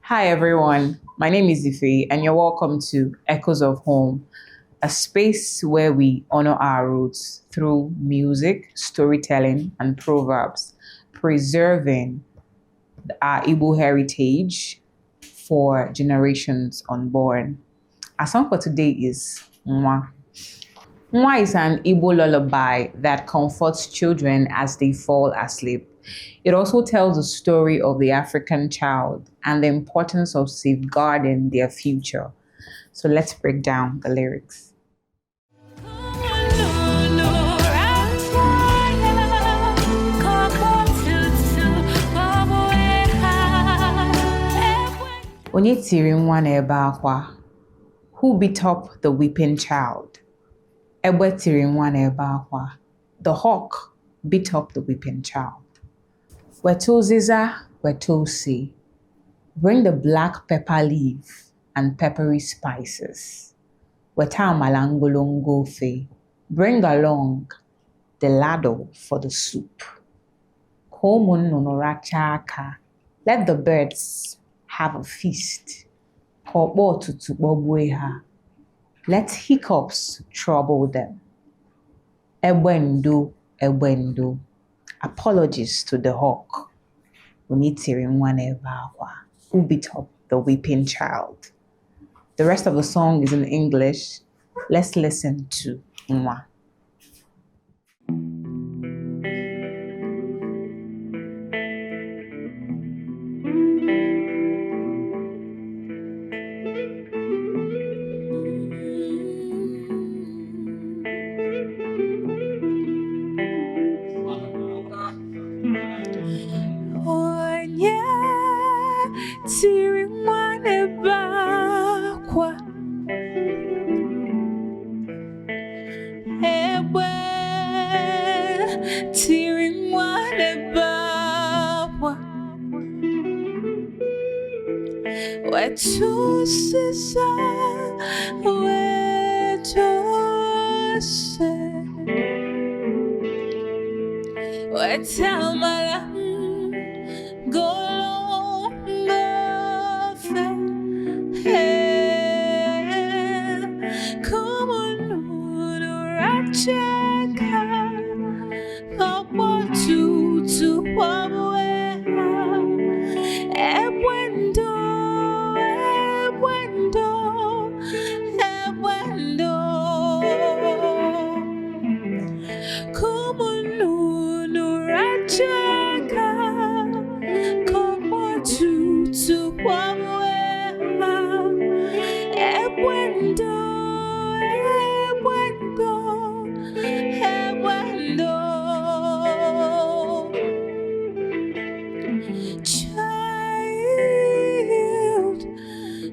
Hi everyone, my name is Ife and you're welcome to Echoes of Home, a space where we honor our roots through music, storytelling, and proverbs, preserving our Igbo heritage for generations unborn. Our song for today is Mwa. Mwa is an Igbo lullaby that comforts children as they fall asleep. It also tells the story of the African child and the importance of safeguarding their future. So let's break down the lyrics. Onye tiri nwa n'ebe akwa, who beat up the weeping child? Egbe tiri nwa n'ebe akwa, the hawk beat up the weeping child. Wetu ziza, wetu si, bring the black pepper leaf and peppery spices. Weta malangolongo fe, bring along the ladle for the soup. Komun nonoracha aka, let the birds have a feast. Kobo tutubobweha, let hiccups trouble them. Ebwendo, ebwendo. Apologies to the hawk, who beat up the weeping child. The rest of the song is in English. Let's listen to Nwa. Tiri nwa n'ebe akwa, egbe tiri nwa n'ebe akwa, wetu sisa, wetu se, wetamala go.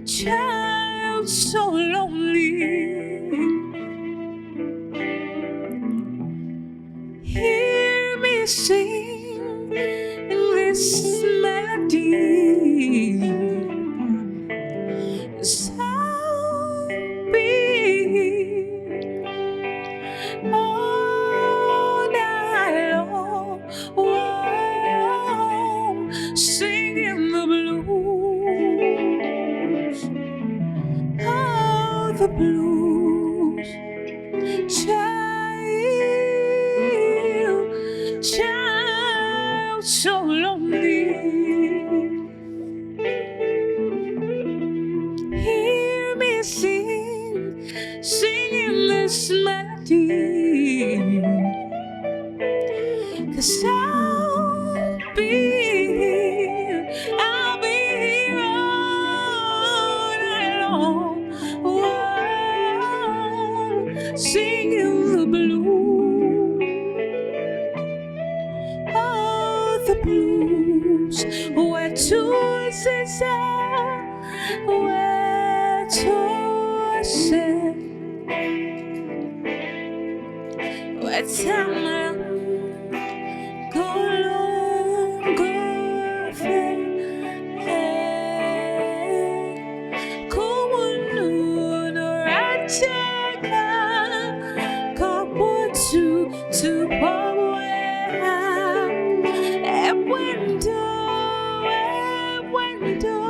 Child, so lonely. Hear me sing this melody. Sound be all night long, oh, singing the blues. Oh, the blues. Child, so lonely. Hear me singing this melody. 'Cause I'll be here all night long, oh, singing the blues. Oh, the blues. Where to is where to sit, where time go long, go fair. Come on, no rachaka, couple to power. Window,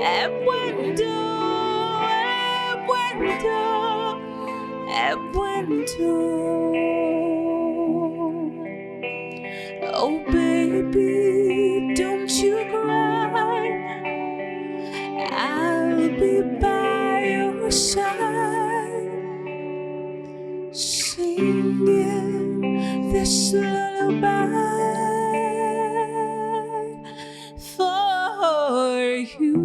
Ebuendo, ebuendo. Oh baby, don't you cry. I'll be by your side, singing this lullaby for you.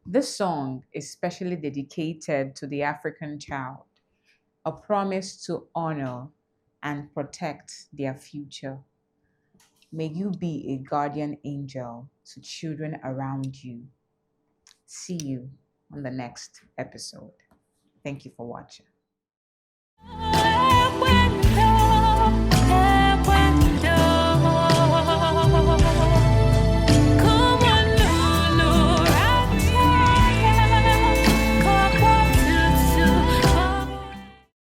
This song is specially dedicated to the African child, a promise to honor and protect their future. May you be a guardian angel to children around you. See you on the next episode. Thank you for watching.